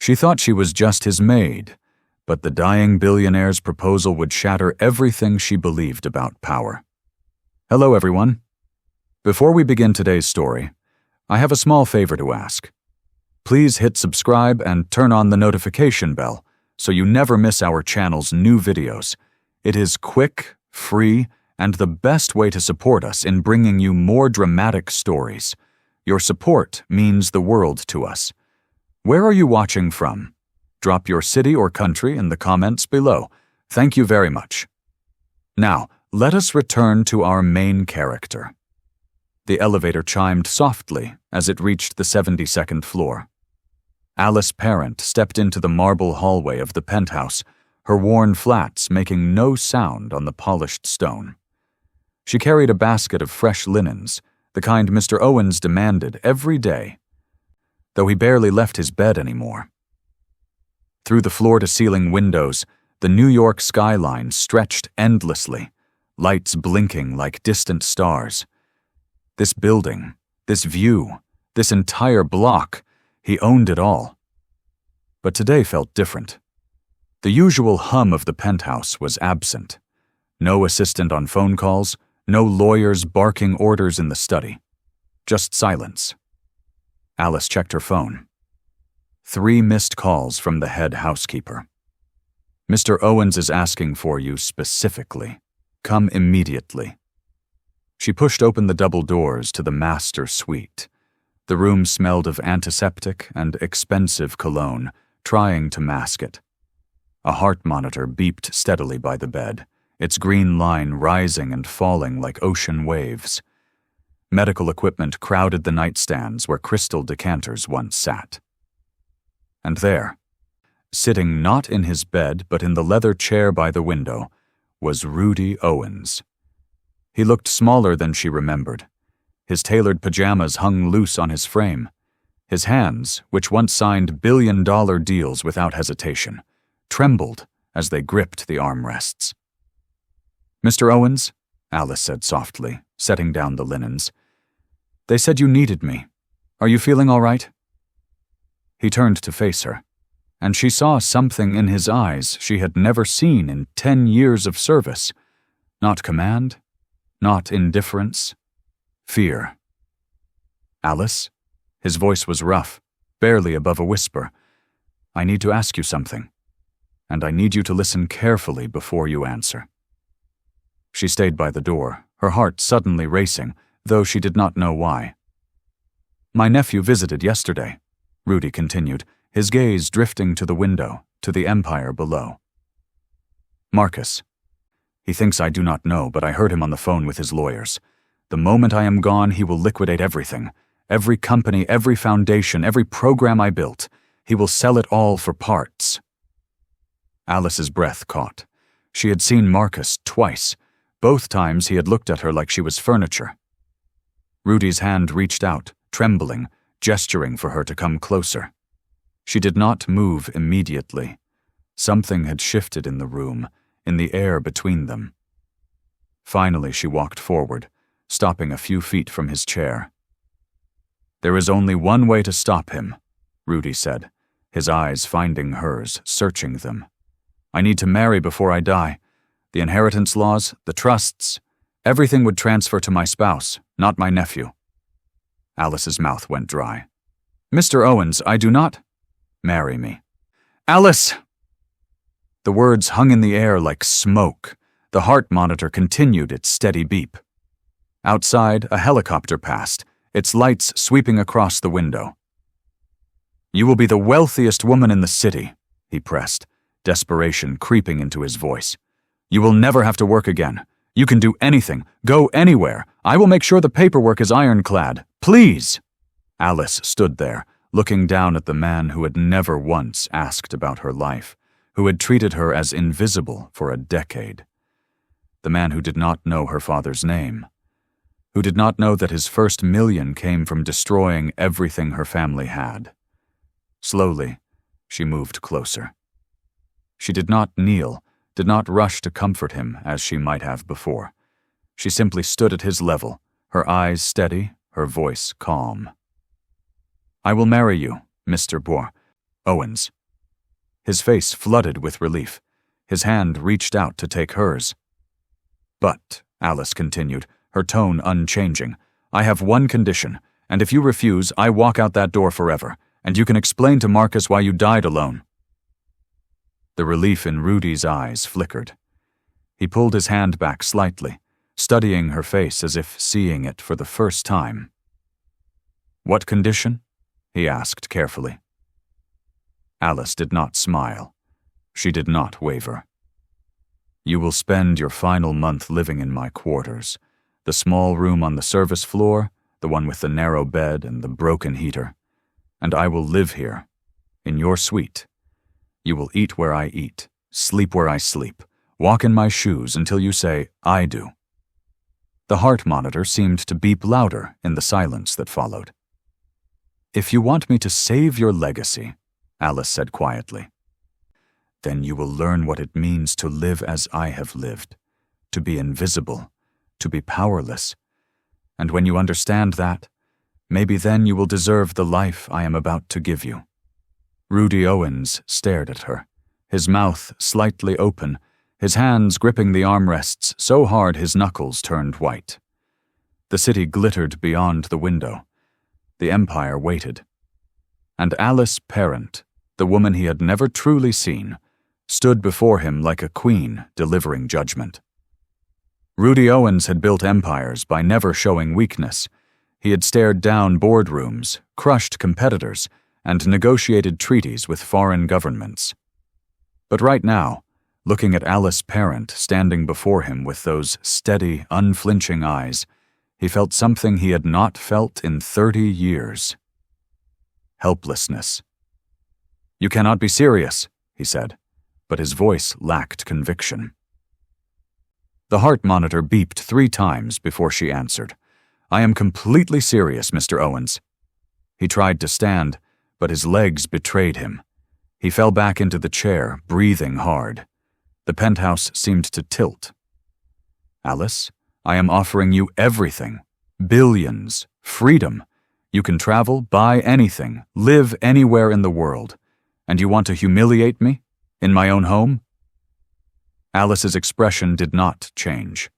She thought she was just his maid, but the dying billionaire's proposal would shatter everything she believed about power. Hello, everyone. Before we begin today's story, I have a small favor to ask. Please hit subscribe and turn on the notification bell so you never miss our channel's new videos. It is quick, free, and the best way to support us in bringing you more dramatic stories. Your support means the world to us. Where are you watching from? Drop your city or country in the comments below. Thank you very much. Now, let us return to our main character. The elevator chimed softly as it reached the 72nd floor. Alice Parent stepped into the marble hallway of the penthouse, her worn flats making no sound on the polished stone. She carried a basket of fresh linens, the kind Mr. Owens demanded every day, though he barely left his bed anymore. Through the floor-to-ceiling windows, the New York skyline stretched endlessly, lights blinking like distant stars. This building, this view, this entire block, he owned it all. But today felt different. The usual hum of the penthouse was absent. No assistant on phone calls, no lawyers barking orders in the study. Just silence. Alice checked her phone. 3 missed calls from the head housekeeper. Mr. Owens is asking for you specifically. Come immediately. She pushed open the double doors to the master suite. The room smelled of antiseptic and expensive cologne, trying to mask it. A heart monitor beeped steadily by the bed, its green line rising and falling like ocean waves. Medical equipment crowded the nightstands where crystal decanters once sat. And there, sitting not in his bed but in the leather chair by the window, was Rudy Owens. He looked smaller than she remembered. His tailored pajamas hung loose on his frame. His hands, which once signed billion-dollar deals without hesitation, trembled as they gripped the armrests. "Mr. Owens," Alice said softly, setting down the linens. "They said you needed me. Are you feeling all right?" He turned to face her, and she saw something in his eyes she had never seen in 10 years of service. Not command, not indifference, fear. "Alice?" His voice was rough, barely above a whisper. "I need to ask you something, and I need you to listen carefully before you answer." She stayed by the door, her heart suddenly racing, though she did not know why. "My nephew visited yesterday," Rudy continued, his gaze drifting to the window, to the empire below. "Marcus. He thinks I do not know, but I heard him on the phone with his lawyers. The moment I am gone, he will liquidate everything. Every company, every foundation, every program I built. He will sell it all for parts." Alice's breath caught. She had seen Marcus twice. Both times he had looked at her like she was furniture. Rudy's hand reached out, trembling, gesturing for her to come closer. She did not move immediately. Something had shifted in the room, in the air between them. Finally, she walked forward, stopping a few feet from his chair. "There is only one way to stop him," Rudy said, his eyes finding hers, searching them. "I need to marry before I die. The inheritance laws, the trusts, everything would transfer to my spouse, not my nephew." Alice's mouth went dry. "Mr. Owens, I do not—" "Marry me." "Alice!" The words hung in the air like smoke. The heart monitor continued its steady beep. Outside, a helicopter passed, its lights sweeping across the window. "You will be the wealthiest woman in the city," he pressed, desperation creeping into his voice. "You will never have to work again. You can do anything, go anywhere. I will make sure the paperwork is ironclad. Please!" Alice stood there, looking down at the man who had never once asked about her life, who had treated her as invisible for a decade. The man who did not know her father's name, who did not know that his first million came from destroying everything her family had. Slowly, she moved closer. She did not kneel, did not rush to comfort him as she might have before. She simply stood at his level, her eyes steady, her voice calm. "I will marry you, Mr. Boer. Owens. His face flooded with relief. His hand reached out to take hers. But, Alice continued, her tone unchanging, I have one condition, and if you refuse, I walk out that door forever, and you can explain to Marcus why you died alone. The relief in Rudy's eyes flickered. He pulled his hand back slightly, studying her face as if seeing it for the first time. What condition? He asked carefully. Alice did not smile. She did not waver. You will spend your final month living in my quarters, the small room on the service floor, the one with the narrow bed and the broken heater. And I will live here, in your suite. You will eat where I eat, sleep where I sleep, walk in my shoes until you say, I do. The heart monitor seemed to beep louder in the silence that followed. If you want me to save your legacy, Alice said quietly, then you will learn what it means to live as I have lived, to be invisible, to be powerless. And when you understand that, maybe then you will deserve the life I am about to give you. Rudy Owens stared at her, his mouth slightly open, his hands gripping the armrests so hard his knuckles turned white. The city glittered beyond the window. The Empire waited. And Alice Parent, the woman he had never truly seen, stood before him like a queen delivering judgment. Rudy Owens had built empires by never showing weakness. He had stared down boardrooms, crushed competitors, and negotiated treaties with foreign governments. But right now, looking at Alice Parent standing before him with those steady, unflinching eyes, he felt something he had not felt in 30 years. Helplessness. You cannot be serious, he said, but his voice lacked conviction. The heart monitor beeped 3 times before she answered. I am completely serious, Mr. Owens. He tried to stand, but his legs betrayed him. He fell back into the chair, breathing hard. The penthouse seemed to tilt. Alice, I am offering you everything. Billions. Freedom. You can travel, buy anything, live anywhere in the world. And you want to humiliate me? In my own home? Alice's expression did not change.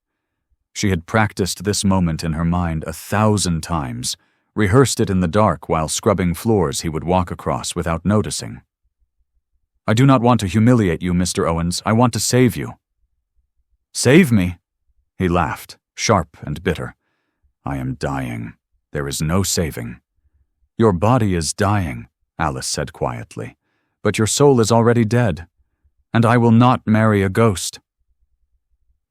She had practiced this moment in her mind 1,000 times, rehearsed it in the dark while scrubbing floors he would walk across without noticing. I do not want to humiliate you, Mr. Owens. I want to save you. Save me? He laughed, sharp and bitter. I am dying. There is no saving. Your body is dying, Alice said quietly, but your soul is already dead. And I will not marry a ghost.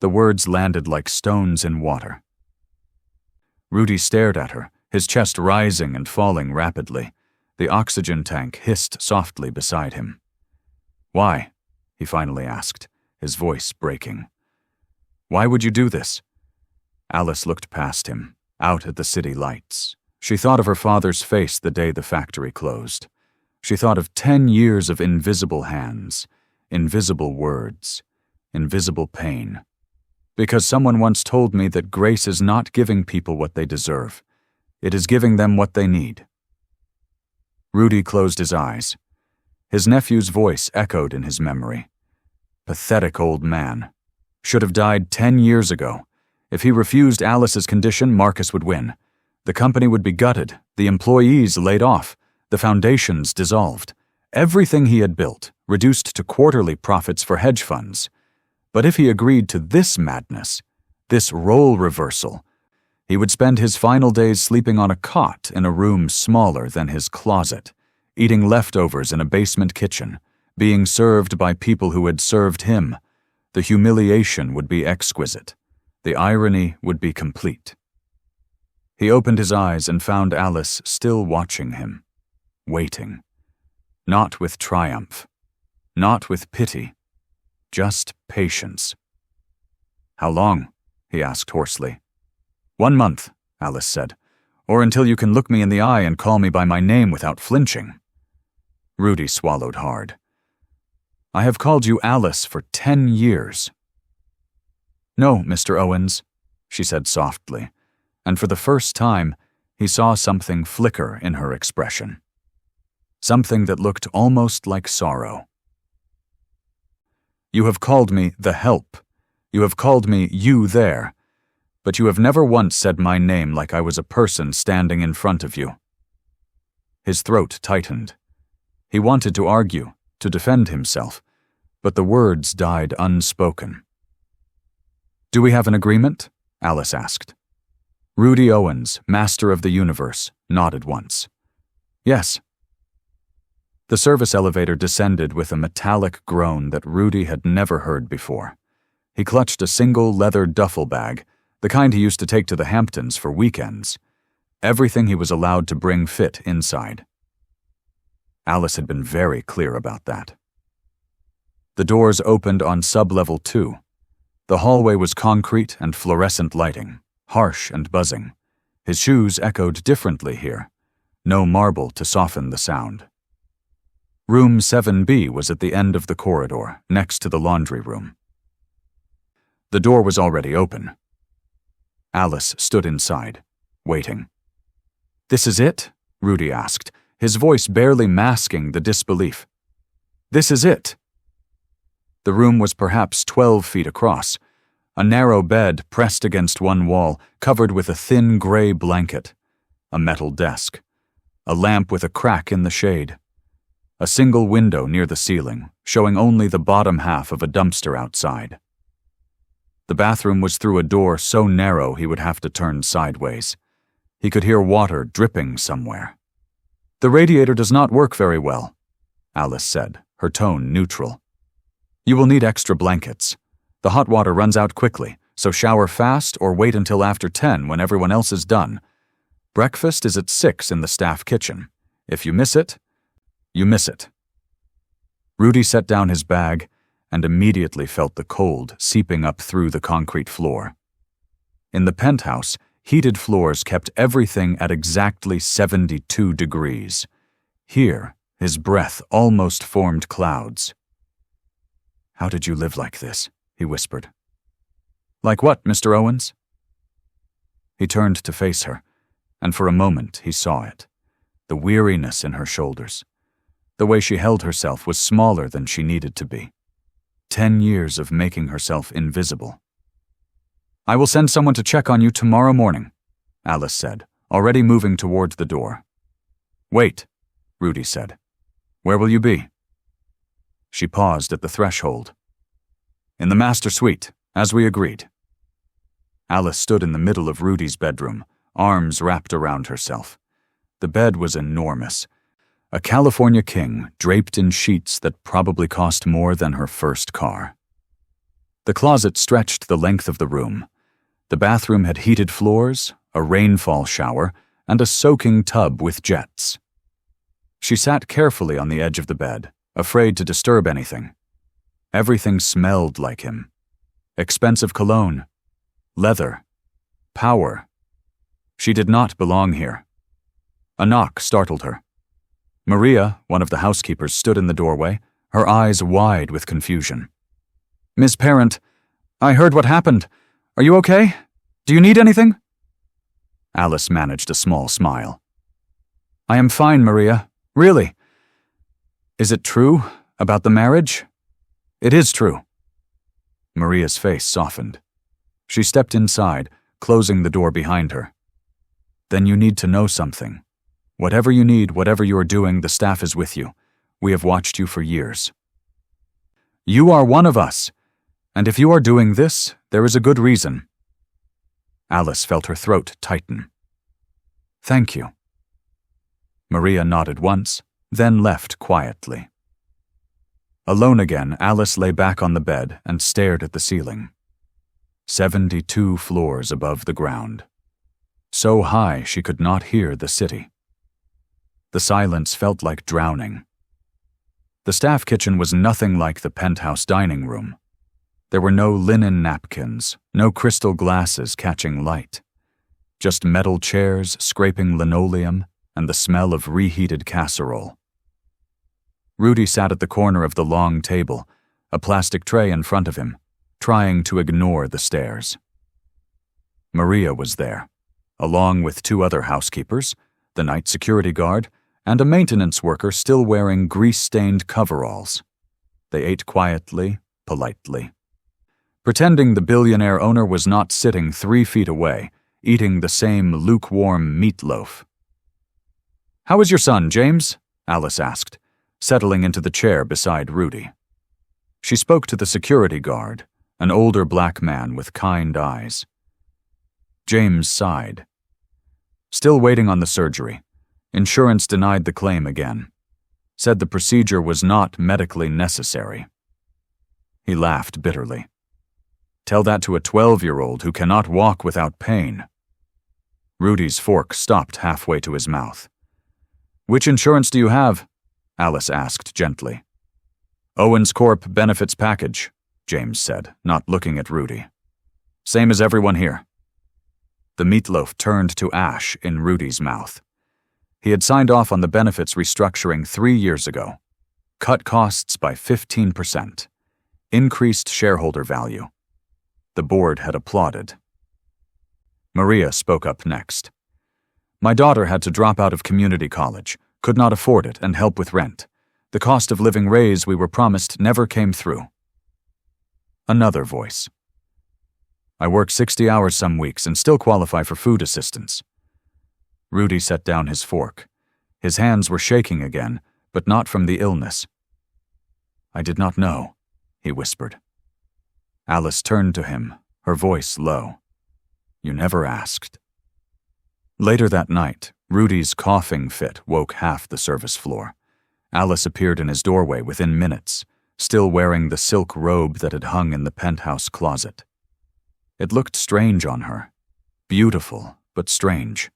The words landed like stones in water. Rudy stared at her, his chest rising and falling rapidly. The oxygen tank hissed softly beside him. Why? He finally asked, his voice breaking. Why would you do this? Alice looked past him, out at the city lights. She thought of her father's face the day the factory closed. She thought of 10 years of invisible hands, invisible words, invisible pain. Because someone once told me that grace is not giving people what they deserve. It is giving them what they need. Rudy closed his eyes. His nephew's voice echoed in his memory. Pathetic old man. Should have died 10 years ago. If he refused Alice's condition, Marcus would win. The company would be gutted, the employees laid off, the foundations dissolved. Everything he had built, reduced to quarterly profits for hedge funds. But if he agreed to this madness, this role reversal, he would spend his final days sleeping on a cot in a room smaller than his closet, eating leftovers in a basement kitchen, being served by people who had served him. The humiliation would be exquisite. The irony would be complete. He opened his eyes and found Alice still watching him, waiting. Not with triumph, not with pity, just patience. How long? He asked hoarsely. 1 month, Alice said, or until you can look me in the eye and call me by my name without flinching. Rudy swallowed hard. I have called you Alice for 10 years. No, Mr. Owens, she said softly, and for the first time, he saw something flicker in her expression. something that looked almost like sorrow. You have called me the help. You have called me you there, but you have never once said my name like I was a person standing in front of you. His throat tightened. He wanted to argue, to defend himself, but the words died unspoken. Do we have an agreement? Alice asked. Rudy Owens, master of the universe, nodded once. Yes. The service elevator descended with a metallic groan that Rudy had never heard before. He clutched a single leather duffel bag, the kind he used to take to the Hamptons for weekends. Everything he was allowed to bring fit inside. Alice had been very clear about that. The doors opened on sub-level 2. The hallway was concrete and fluorescent lighting, harsh and buzzing. His shoes echoed differently here. No marble to soften the sound. Room 7B was at the end of the corridor, next to the laundry room. The door was already open. Alice stood inside, waiting. This is it? Rudy asked, his voice barely masking the disbelief. This is it. The room was perhaps 12 feet across, a narrow bed pressed against one wall, covered with a thin gray blanket, a metal desk, a lamp with a crack in the shade, a single window near the ceiling, showing only the bottom half of a dumpster outside. The bathroom was through a door so narrow he would have to turn sideways. He could hear water dripping somewhere. The radiator does not work very well, Alice said, her tone neutral. You will need extra blankets. The hot water runs out quickly, so shower fast or wait until after 10 when everyone else is done. Breakfast is at 6 in the staff kitchen. If you miss it, you miss it. Rudy set down his bag and immediately felt the cold seeping up through the concrete floor. In the penthouse, heated floors kept everything at exactly 72 degrees. Here, his breath almost formed clouds. How did you live like this? He whispered. Like what, Mr. Owens? He turned to face her, and for a moment he saw it, the weariness in her shoulders. The way she held herself was smaller than she needed to be. 10 years of making herself invisible. I will send someone to check on you tomorrow morning, Alice said, already moving toward the door. Wait, Rudy said. Where will you be? She paused at the threshold. In the master suite, as we agreed. Alice stood in the middle of Rudy's bedroom, arms wrapped around herself. The bed was enormous. A California king draped in sheets that probably cost more than her first car. The closet stretched the length of the room. The bathroom had heated floors, a rainfall shower, and a soaking tub with jets. She sat carefully on the edge of the bed, afraid to disturb anything. Everything smelled like him. Expensive cologne, leather, power. She did not belong here. A knock startled her. Maria, one of the housekeepers, stood in the doorway, her eyes wide with confusion. Miss Parent, I heard what happened. Are you okay? Do you need anything? Alice managed a small smile. I am fine, Maria. Really. Is it true about the marriage? It is true. Maria's face softened. She stepped inside, closing the door behind her. Then you need to know something. Whatever you need, whatever you are doing, the staff is with you. We have watched you for years. You are one of us, and if you are doing this, there is a good reason. Alice felt her throat tighten. Thank you. Maria nodded once, then left quietly. Alone again, Alice lay back on the bed and stared at the ceiling. 72 floors above the ground. So high she could not hear the city. The silence felt like drowning. The staff kitchen was nothing like the penthouse dining room. There were no linen napkins, no crystal glasses catching light. Just metal chairs scraping linoleum and the smell of reheated casserole. Rudy sat at the corner of the long table, a plastic tray in front of him, trying to ignore the stares. Maria was there, along with 2 other housekeepers, the night security guard, and a maintenance worker still wearing grease-stained coveralls. They ate quietly, politely, pretending the billionaire owner was not sitting 3 feet away, eating the same lukewarm meatloaf. "How is your son, James?" Alice asked, settling into the chair beside Rudy. She spoke to the security guard, an older black man with kind eyes. James sighed. Still waiting on the surgery, insurance denied the claim again, said the procedure was not medically necessary. He laughed bitterly. Tell that to a 12-year-old who cannot walk without pain. Rudy's fork stopped halfway to his mouth. "Which insurance do you have?" Alice asked gently. "Owens Corp benefits package," James said, not looking at Rudy. "Same as everyone here." The meatloaf turned to ash in Rudy's mouth. He had signed off on the benefits restructuring 3 years ago. Cut costs by 15%. Increased shareholder value. The board had applauded. Maria spoke up next. "My daughter had to drop out of community college, could not afford it, and help with rent. The cost of living raise we were promised never came through." Another voice. "I work 60 hours some weeks and still qualify for food assistance." Rudy set down his fork. His hands were shaking again, but not from the illness. "I did not know," he whispered. Alice turned to him, her voice low. "You never asked." Later that night, Rudy's coughing fit woke half the service floor. Alice appeared in his doorway within minutes, still wearing the silk robe that had hung in the penthouse closet. It looked strange on her. Beautiful, but strange.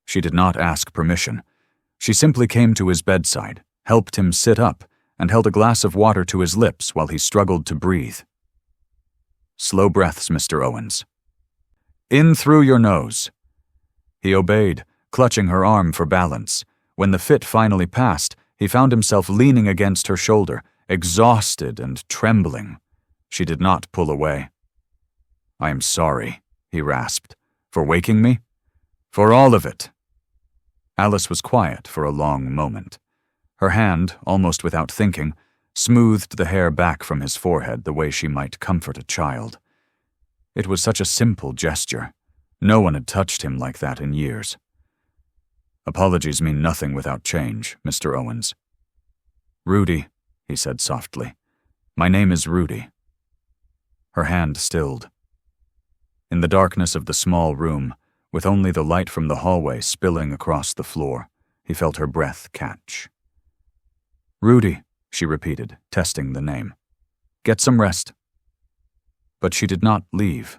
She did not ask permission. She simply came to his bedside, helped him sit up, and held a glass of water to his lips while he struggled to breathe. "Slow breaths, Mr. Owens." "In through your nose." He obeyed, clutching her arm for balance. When the fit finally passed, he found himself leaning against her shoulder, exhausted and trembling. She did not pull away. "I am sorry," he rasped. "For waking me? For all of it." Alice was quiet for a long moment. Her hand, almost without thinking, smoothed the hair back from his forehead the way she might comfort a child. It was such a simple gesture. No one had touched him like that in years. "Apologies mean nothing without change, Mr. Owens." "Rudy," he said softly. "My name is Rudy." Her hand stilled. In the darkness of the small room, with only the light from the hallway spilling across the floor, he felt her breath catch. "Rudy," she repeated, testing the name. "Get some rest." But she did not leave.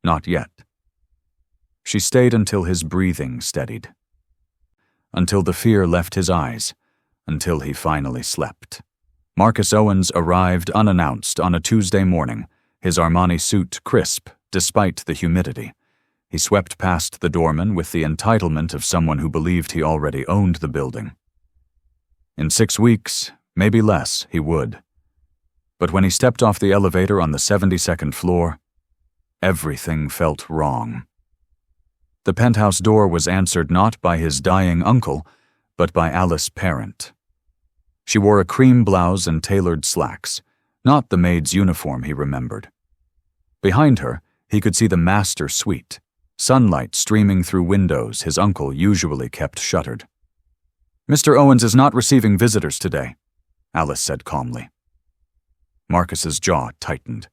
Not yet. She stayed until his breathing steadied. Until the fear left his eyes. Until he finally slept. Marcus Owens arrived unannounced on a Tuesday morning, his Armani suit crisp despite the humidity. He swept past the doorman with the entitlement of someone who believed he already owned the building. In 6 weeks, maybe less, he would. But when he stepped off the elevator on the 72nd floor, everything felt wrong. The penthouse door was answered not by his dying uncle, but by Alice's parent. She wore a cream blouse and tailored slacks, not the maid's uniform he remembered. Behind her, he could see the master suite, sunlight streaming through windows his uncle usually kept shuttered. "Mr. Owens is not receiving visitors today," Alice said calmly. Marcus's jaw tightened.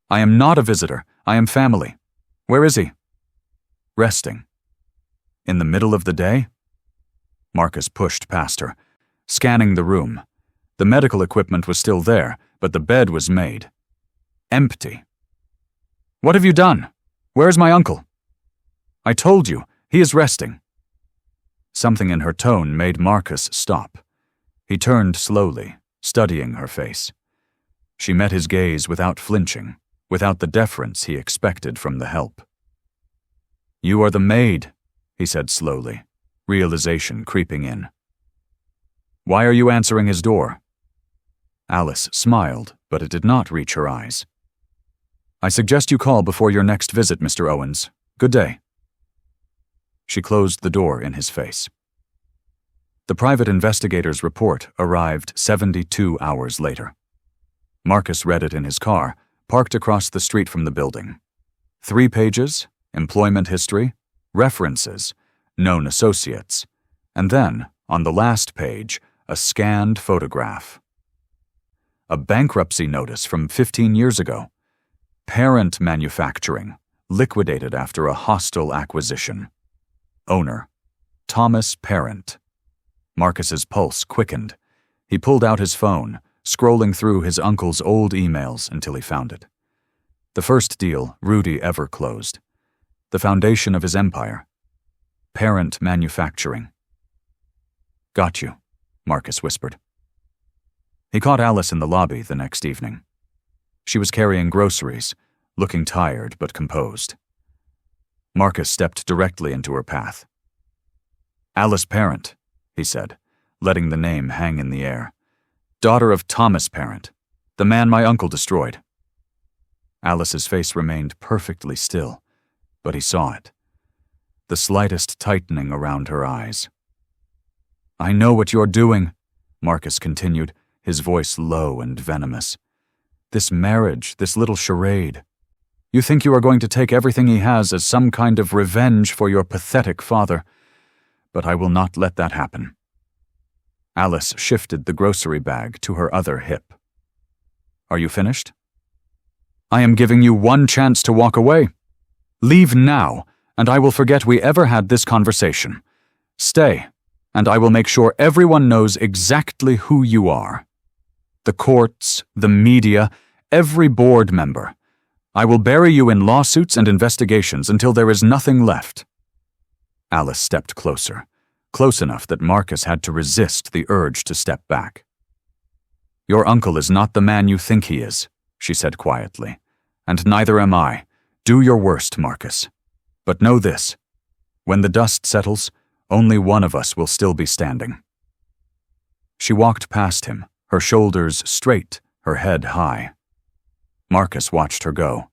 "I am not a visitor. I am family. Where is he?" "Resting." "In the middle of the day?" Marcus pushed past her, scanning the room. The medical equipment was still there, but the bed was made. Empty. "What have you done? Where is my uncle?" "I told you, he is resting." Something in her tone made Marcus stop. He turned slowly, studying her face. She met his gaze without flinching, without the deference he expected from the help. "You are the maid," he said slowly, realization creeping in. "Why are you answering his door?" Alice smiled, but it did not reach her eyes. "I suggest you call before your next visit, Mr. Owens. Good day." She closed the door in his face. The private investigator's report arrived 72 hours later. Marcus read it in his car, parked across the street from the building. 3 pages, employment history, references, known associates, and then, on the last page, a scanned photograph. A bankruptcy notice from 15 years ago. Parent Manufacturing, liquidated after a hostile acquisition. Owner, Thomas Parent. Marcus's pulse quickened. He pulled out his phone, scrolling through his uncle's old emails until he found it. The first deal Rudy ever closed. The foundation of his empire. Parent Manufacturing. "Got you," Marcus whispered. He caught Alice in the lobby the next evening. She was carrying groceries, looking tired but composed. Marcus stepped directly into her path. "Alice Parent," he said, letting the name hang in the air. "Daughter of Thomas Parent, the man my uncle destroyed." Alice's face remained perfectly still, but he saw it. The slightest tightening around her eyes. "I know what you're doing," Marcus continued, his voice low and venomous. "This marriage, this little charade. You think you are going to take everything he has as some kind of revenge for your pathetic father, but I will not let that happen." Alice shifted the grocery bag to her other hip. "Are you finished?" "I am giving you one chance to walk away. Leave now, and I will forget we ever had this conversation. Stay, and I will make sure everyone knows exactly who you are. The courts, the media, every board member. I will bury you in lawsuits and investigations until there is nothing left." Alice stepped closer, close enough that Marcus had to resist the urge to step back. "Your uncle is not the man you think he is," she said quietly, "and neither am I. Do your worst, Marcus. But know this, when the dust settles, only one of us will still be standing." She walked past him, her shoulders straight, her head high. Marcus watched her go.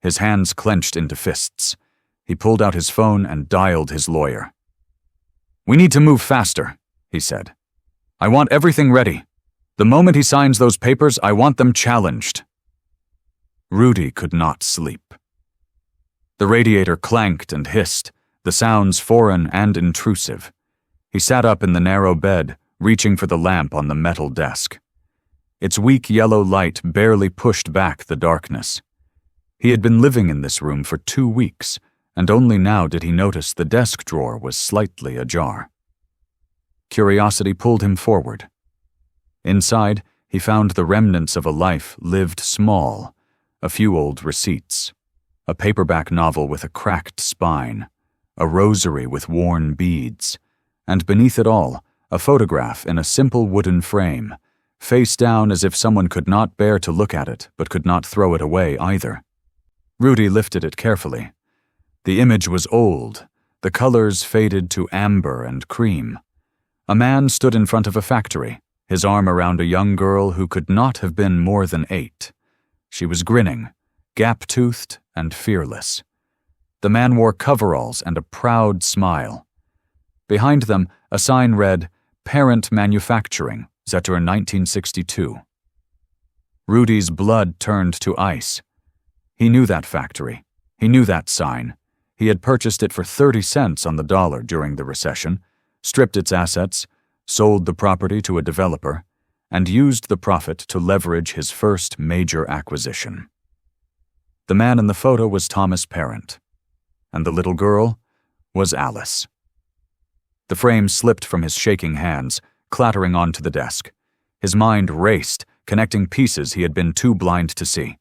His hands clenched into fists. He pulled out his phone and dialed his lawyer. "We need to move faster," he said. "I want everything ready. The moment he signs those papers, I want them challenged." Rudy could not sleep. The radiator clanked and hissed, the sounds foreign and intrusive. He sat up in the narrow bed, reaching for the lamp on the metal desk. Its weak yellow light barely pushed back the darkness. He had been living in this room for 2 weeks, and only now did he notice the desk drawer was slightly ajar. Curiosity pulled him forward. Inside, he found the remnants of a life lived small, a few old receipts, a paperback novel with a cracked spine, a rosary with worn beads, and beneath it all, a photograph in a simple wooden frame, face down as if someone could not bear to look at it but could not throw it away either. Rudy lifted it carefully. The image was old, the colors faded to amber and cream. A man stood in front of a factory, his arm around a young girl who could not have been more than 8. She was grinning, gap-toothed and fearless. The man wore coveralls and a proud smile. Behind them, a sign read, "Parent Manufacturing, Saturn 1962. Rudy's blood turned to ice. He knew that factory. He knew that sign. He had purchased it for 30 cents on the dollar during the recession, stripped its assets, sold the property to a developer, and used the profit to leverage his first major acquisition. The man in the photo was Thomas Parent, and the little girl was Alice. The frame slipped from his shaking hands, clattering onto the desk. His mind raced, connecting pieces he had been too blind to see.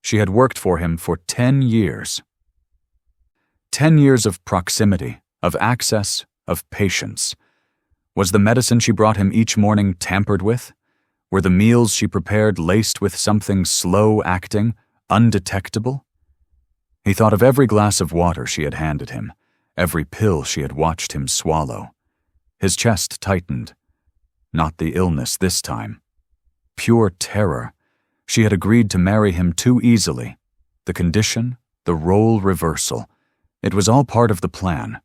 She had worked for him for 10 years. 10 years of proximity, of access, of patience. Was the medicine she brought him each morning tampered with? Were the meals she prepared laced with something slow-acting, undetectable? He thought of every glass of water she had handed him, every pill she had watched him swallow. His chest tightened. Not the illness this time. Pure terror. She had agreed to marry him too easily. The condition, the role reversal. It was all part of the plan.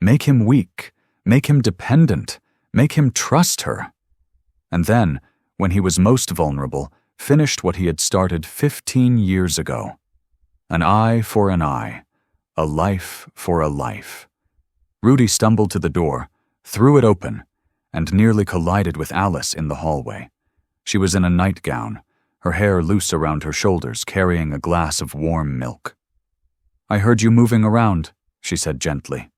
Make him weak, make him dependent, make him trust her. And then, when he was most vulnerable, finished what he had started 15 years ago. An eye for an eye, a life for a life. Rudy stumbled to the door, threw it open, and nearly collided with Alice in the hallway. She was in a nightgown, her hair loose around her shoulders, carrying a glass of warm milk. "I heard you moving around," she said gently.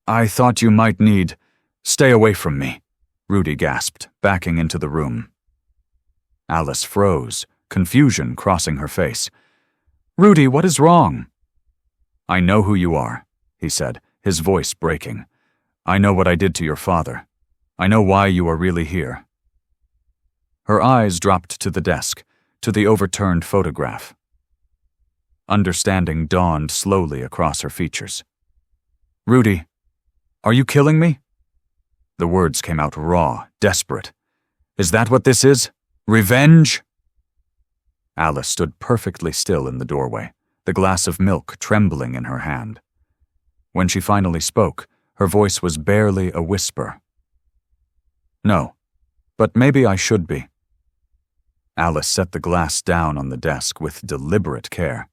"I thought you might need... Stay away from me," Rudy gasped, backing into the room. Alice froze, confusion crossing her face. "Rudy, what is wrong?" "I know who you are," he said, his voice breaking. "I know what I did to your father. I know why you are really here." Her eyes dropped to the desk, to the overturned photograph. Understanding dawned slowly across her features. "Rudy, are you killing me?" The words came out raw, desperate. "Is that what this is? Revenge?" Alice stood perfectly still in the doorway, the glass of milk trembling in her hand. When she finally spoke, her voice was barely a whisper. "No, but maybe I should be." Alice set the glass down on the desk with deliberate care.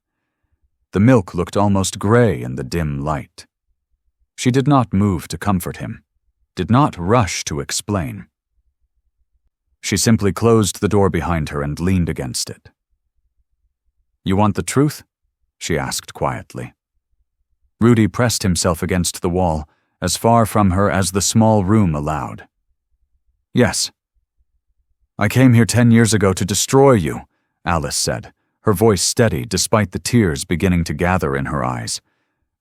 The milk looked almost gray in the dim light. She did not move to comfort him, did not rush to explain. She simply closed the door behind her and leaned against it. "You want the truth?" she asked quietly. Rudy pressed himself against the wall, as far from her as the small room allowed. "Yes." "I came here 10 years ago to destroy you," Alice said, her voice steady despite the tears beginning to gather in her eyes.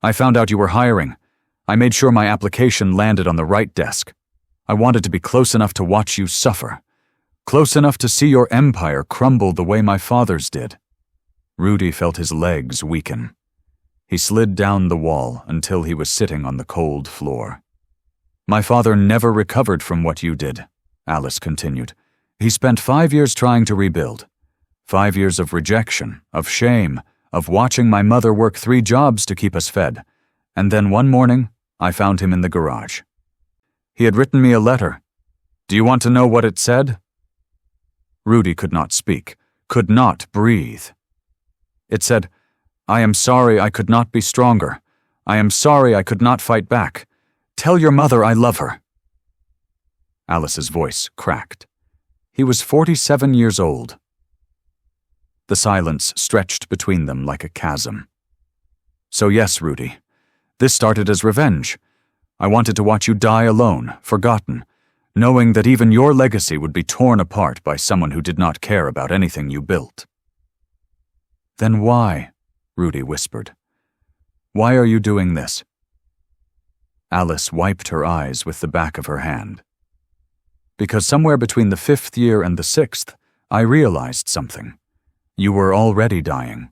"I found out you were hiring. I made sure my application landed on the right desk. I wanted to be close enough to watch you suffer, close enough to see your empire crumble the way my father's did." Rudy felt his legs weaken. He slid down the wall until he was sitting on the cold floor. "My father never recovered from what you did," Alice continued. "He spent 5 years trying to rebuild. 5 years of rejection, of shame, of watching my mother work 3 jobs to keep us fed. And then one morning, I found him in the garage. He had written me a letter. Do you want to know what it said?" Rudy could not speak, could not breathe. It said, "I am sorry I could not be stronger. I am sorry I could not fight back. Tell your mother I love her." Alice's voice cracked. He was 47 years old. The silence stretched between them like a chasm. "So yes, Rudy, this started as revenge. I wanted to watch you die alone, forgotten, knowing that even your legacy would be torn apart by someone who did not care about anything you built." "Then why?" Rudy whispered. "Why are you doing this?" Alice wiped her eyes with the back of her hand. "Because somewhere between the 5th year and the 6th, I realized something. You were already dying.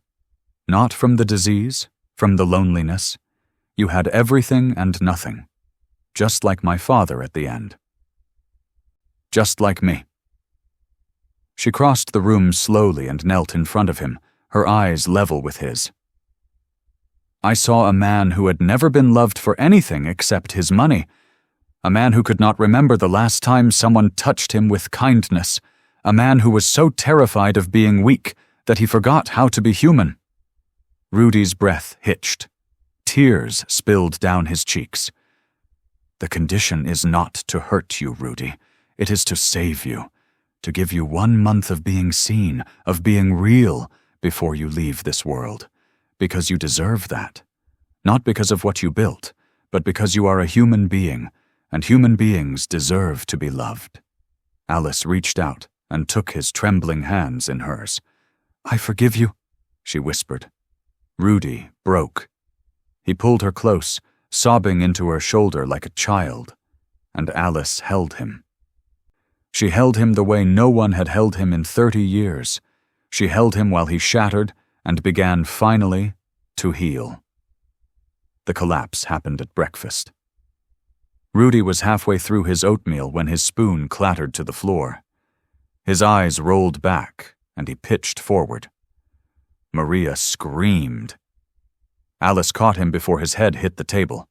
Not from the disease, from the loneliness. You had everything and nothing. Just like my father at the end. Just like me." She crossed the room slowly and knelt in front of him, her eyes level with his. "I saw a man who had never been loved for anything except his money. A man who could not remember the last time someone touched him with kindness. A man who was so terrified of being weak that he forgot how to be human." Rudy's breath hitched. Tears spilled down his cheeks. "The condition is not to hurt you, Rudy. It is to save you, to give you 1 month of being seen, of being real, before you leave this world. Because you deserve that. Not because of what you built, but because you are a human being, and human beings deserve to be loved." Alice reached out and took his trembling hands in hers. "I forgive you," she whispered. Rudy broke. He pulled her close, sobbing into her shoulder like a child, and Alice held him. She held him the way no one had held him in 30 years. She held him while he shattered and began finally to heal. The collapse happened at breakfast. Rudy was halfway through his oatmeal when his spoon clattered to the floor. His eyes rolled back, and he pitched forward. Maria screamed. Alice caught him before his head hit the table.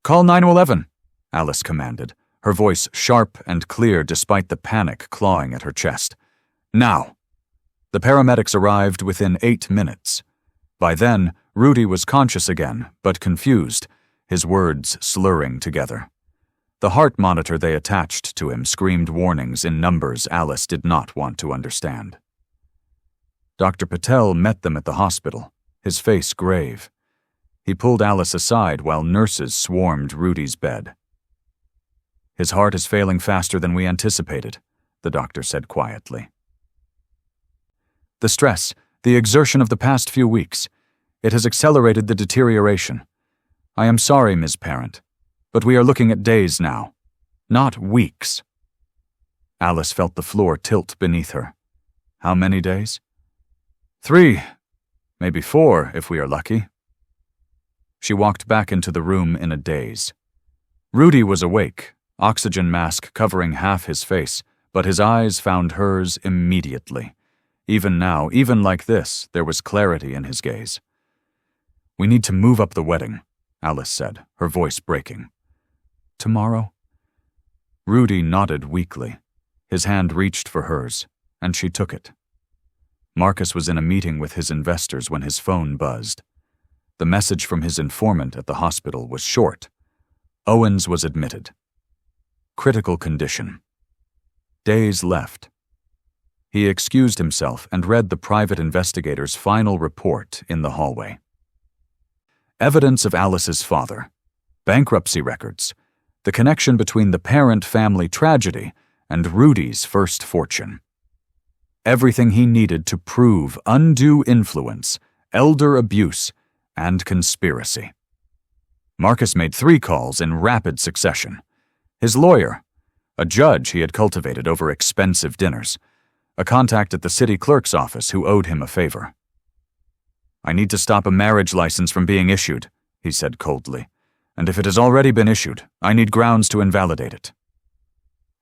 Call 911, Alice commanded, her voice sharp and clear despite the panic clawing at her chest. Now. The paramedics arrived within 8 minutes. By then, Rudy was conscious again, but confused, his words slurring together. The heart monitor they attached to him screamed warnings in numbers Alice did not want to understand. Dr. Patel met them at the hospital, his face grave. He pulled Alice aside while nurses swarmed Rudy's bed. His heart is failing faster than we anticipated, the doctor said quietly. The stress, the exertion of the past few weeks, it has accelerated the deterioration. I am sorry, Ms. Parent, but we are looking at days now, not weeks. Alice felt the floor tilt beneath her. How many days? 3, maybe 4 if we are lucky. She walked back into the room in a daze. Rudy was awake, oxygen mask covering half his face, but his eyes found hers immediately. Even now, even like this, there was clarity in his gaze. We need to move up the wedding, Alice said, her voice breaking. Tomorrow? Rudy nodded weakly. His hand reached for hers, and she took it. Marcus was in a meeting with his investors when his phone buzzed. The message from his informant at the hospital was short. Owens was admitted. Critical condition. Days left. He excused himself and read the private investigator's final report in the hallway. Evidence of Alice's father, bankruptcy records, the connection between the parent-family tragedy and Rudy's first fortune. Everything he needed to prove undue influence, elder abuse, and conspiracy. Marcus made 3 calls in rapid succession. His lawyer, a judge he had cultivated over expensive dinners, a contact at the city clerk's office who owed him a favor. I need to stop a marriage license from being issued, he said coldly, and if it has already been issued, I need grounds to invalidate it.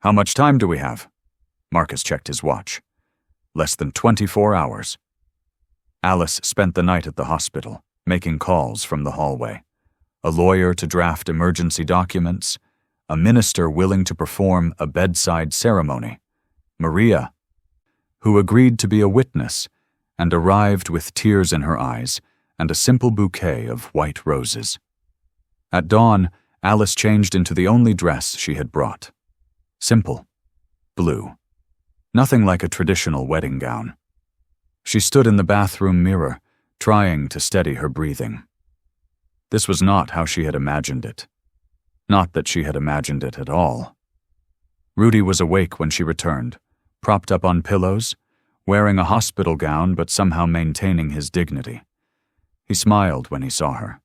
How much time do we have? Marcus checked his watch. Less than 24 hours. Alice spent the night at the hospital, making calls from the hallway. A lawyer to draft emergency documents, a minister willing to perform a bedside ceremony, Maria, who agreed to be a witness and arrived with tears in her eyes and a simple bouquet of white roses. At dawn, Alice changed into the only dress she had brought. Simple. Blue. Nothing like a traditional wedding gown. She stood in the bathroom mirror, trying to steady her breathing. This was not how she had imagined it. Not that she had imagined it at all. Rudy was awake when she returned, propped up on pillows, wearing a hospital gown but somehow maintaining his dignity. He smiled when he saw her.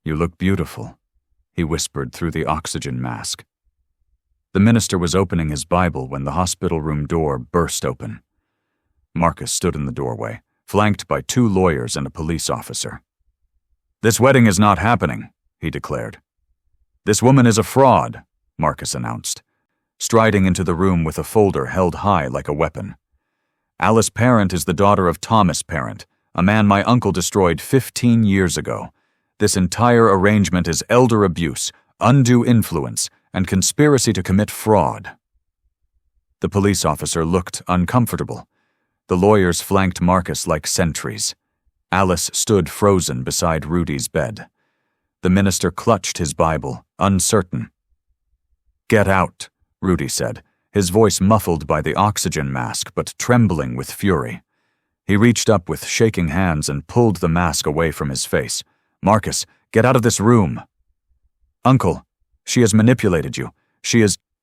You look beautiful, he whispered through the oxygen mask. The minister was opening his Bible when the hospital room door burst open. Marcus stood in the doorway, flanked by 2 lawyers and a police officer. This wedding is not happening, he declared. This woman is a fraud, Marcus announced, striding into the room with a folder held high like a weapon. Alice Parent is the daughter of Thomas Parent, a man my uncle destroyed 15 years ago. This entire arrangement is elder abuse, undue influence, and conspiracy to commit fraud. The police officer looked uncomfortable. The lawyers flanked Marcus like sentries. Alice stood frozen beside Rudy's bed. The minister clutched his Bible, uncertain. Get out, Rudy said, his voice muffled by the oxygen mask but trembling with fury. He reached up with shaking hands and pulled the mask away from his face. Marcus, get out of this room. Uncle, she has manipulated you.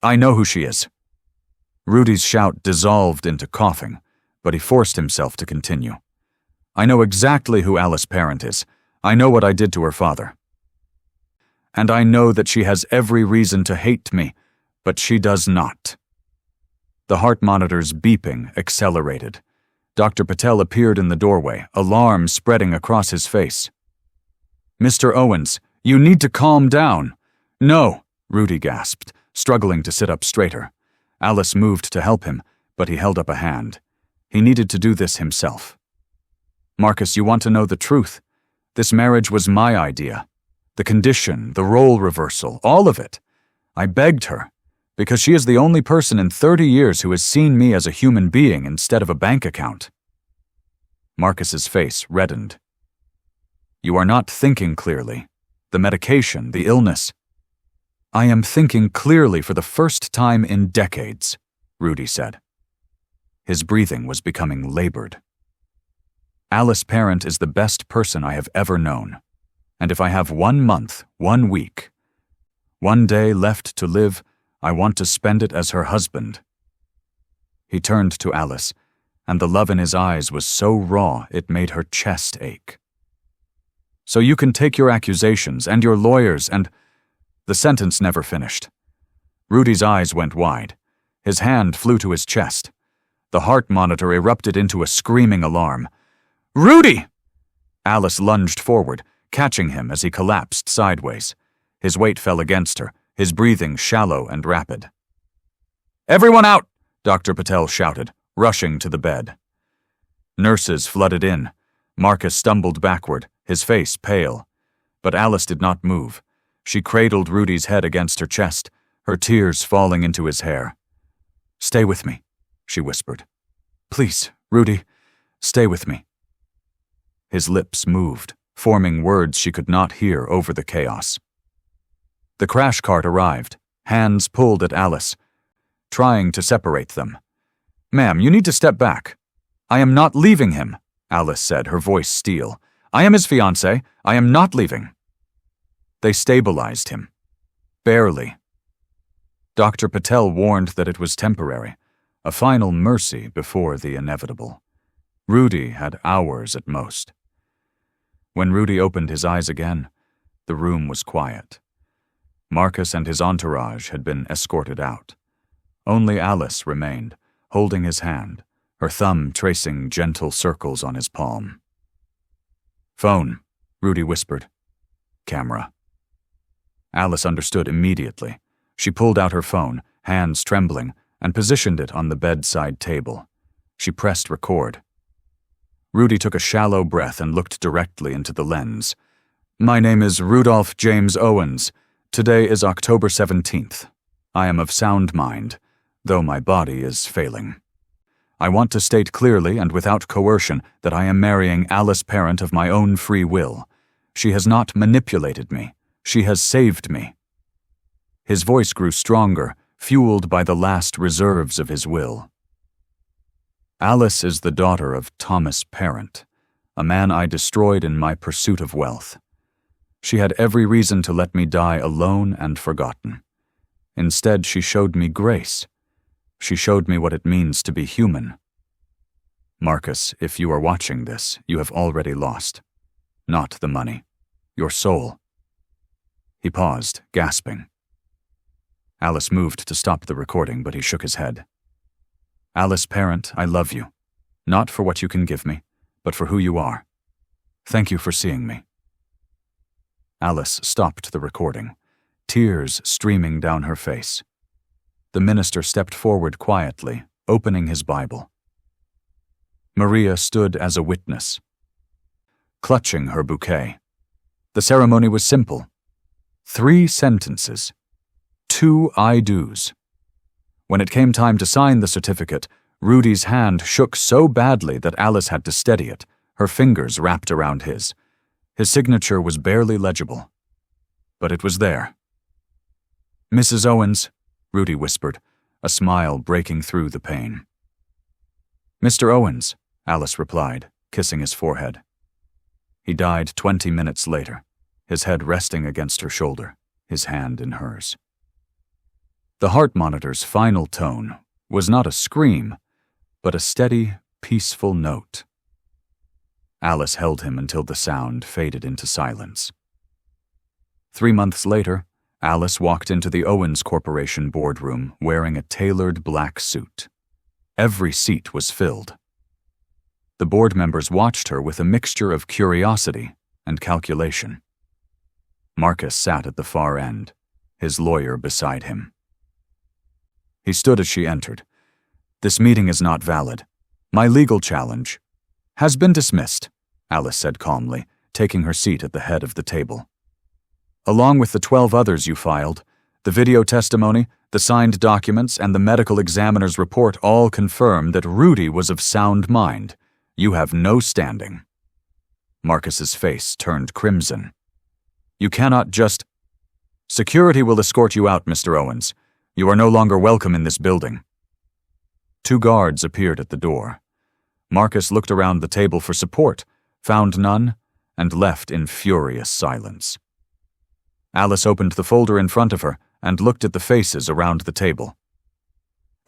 I know who she is. Rudy's shout dissolved into coughing, but he forced himself to continue. I know exactly who Alice Parent is. I know what I did to her father. And I know that she has every reason to hate me, but she does not. The heart monitor's beeping accelerated. Dr. Patel appeared in the doorway, alarm spreading across his face. Mr. Owens, you need to calm down. No, Rudy gasped, struggling to sit up straighter. Alice moved to help him, but he held up a hand. He needed to do this himself. Marcus, you want to know the truth? This marriage was my idea. The condition, the role reversal, all of it. I begged her, because she is the only person in 30 years who has seen me as a human being instead of a bank account. Marcus's face reddened. You are not thinking clearly. The medication, the illness. I am thinking clearly for the first time in decades, Rudy said. His breathing was becoming labored. Alice Parent is the best person I have ever known. And if I have 1 month, 1 week, 1 day left to live, I want to spend it as her husband. He turned to Alice, and the love in his eyes was so raw it made her chest ache. So you can take your accusations and your lawyers and... The sentence never finished. Rudy's eyes went wide. His hand flew to his chest. The heart monitor erupted into a screaming alarm. Rudy! Alice lunged forward, catching him as he collapsed sideways. His weight fell against her, his breathing shallow and rapid. Everyone out! Dr. Patel shouted, rushing to the bed. Nurses flooded in. Marcus stumbled backward, his face pale. But Alice did not move. She cradled Rudy's head against her chest, her tears falling into his hair. Stay with me, she whispered. Please, Rudy, stay with me. His lips moved, forming words she could not hear over the chaos. The crash cart arrived, hands pulled at Alice, trying to separate them. Ma'am, you need to step back. I am not leaving him, Alice said, her voice steel. I am his fiancée. I am not leaving. They stabilized him. Barely. Dr. Patel warned that it was temporary, a final mercy before the inevitable. Rudy had hours at most. When Rudy opened his eyes again, the room was quiet. Marcus and his entourage had been escorted out. Only Alice remained, holding his hand, her thumb tracing gentle circles on his palm. Phone, Rudy whispered. Camera. Alice understood immediately. She pulled out her phone, hands trembling, and positioned it on the bedside table. She pressed record. Rudy took a shallow breath and looked directly into the lens. My name is Rudolph James Owens. Today is October 17th. I am of sound mind, though my body is failing. I want to state clearly and without coercion that I am marrying Alice Parent of my own free will. She has not manipulated me. She has saved me. His voice grew stronger, fueled by the last reserves of his will. Alice is the daughter of Thomas Parent, a man I destroyed in my pursuit of wealth. She had every reason to let me die alone and forgotten. Instead, she showed me grace. She showed me what it means to be human. Marcus, if you are watching this, you have already lost. Not the money. Your soul. He paused, gasping. Alice moved to stop the recording, but he shook his head. Alice Parent, I love you. Not for what you can give me, but for who you are. Thank you for seeing me. Alice stopped the recording, tears streaming down her face. The minister stepped forward quietly, opening his Bible. Maria stood as a witness, clutching her bouquet. The ceremony was simple. 3 sentences. 2 I do's. When it came time to sign the certificate, Rudy's hand shook so badly that Alice had to steady it, her fingers wrapped around his. His signature was barely legible. But it was there. Mrs. Owens, Rudy whispered, a smile breaking through the pain. Mr. Owens, Alice replied, kissing his forehead. He died 20 minutes later, his head resting against her shoulder, his hand in hers. The heart monitor's final tone was not a scream, but a steady, peaceful note. Alice held him until the sound faded into silence. 3 months later, Alice walked into the Owens Corporation boardroom wearing a tailored black suit. Every seat was filled. The board members watched her with a mixture of curiosity and calculation. Marcus sat at the far end, his lawyer beside him. He stood as she entered. This meeting is not valid. My legal challenge has been dismissed, Alice said calmly, taking her seat at the head of the table. Along with the 12 others you filed, the video testimony, the signed documents, and the medical examiner's report all confirm that Rudy was of sound mind. You have no standing. Marcus's face turned crimson. You cannot just... Security will escort you out, Mr. Owens. You are no longer welcome in this building. 2 guards appeared at the door. Marcus looked around the table for support, found none, and left in furious silence. Alice opened the folder in front of her and looked at the faces around the table.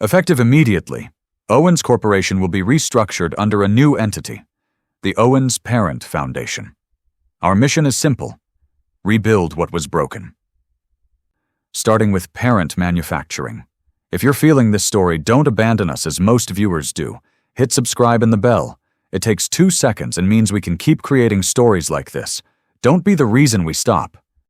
Effective immediately, Owens Corporation will be restructured under a new entity, the Owens Parent Foundation. Our mission is simple: rebuild what was broken. Starting with parent manufacturing. If you're feeling this story, don't abandon us as most viewers do. Hit subscribe and the bell. It takes 2 seconds and means we can keep creating stories like this. Don't be the reason we stop.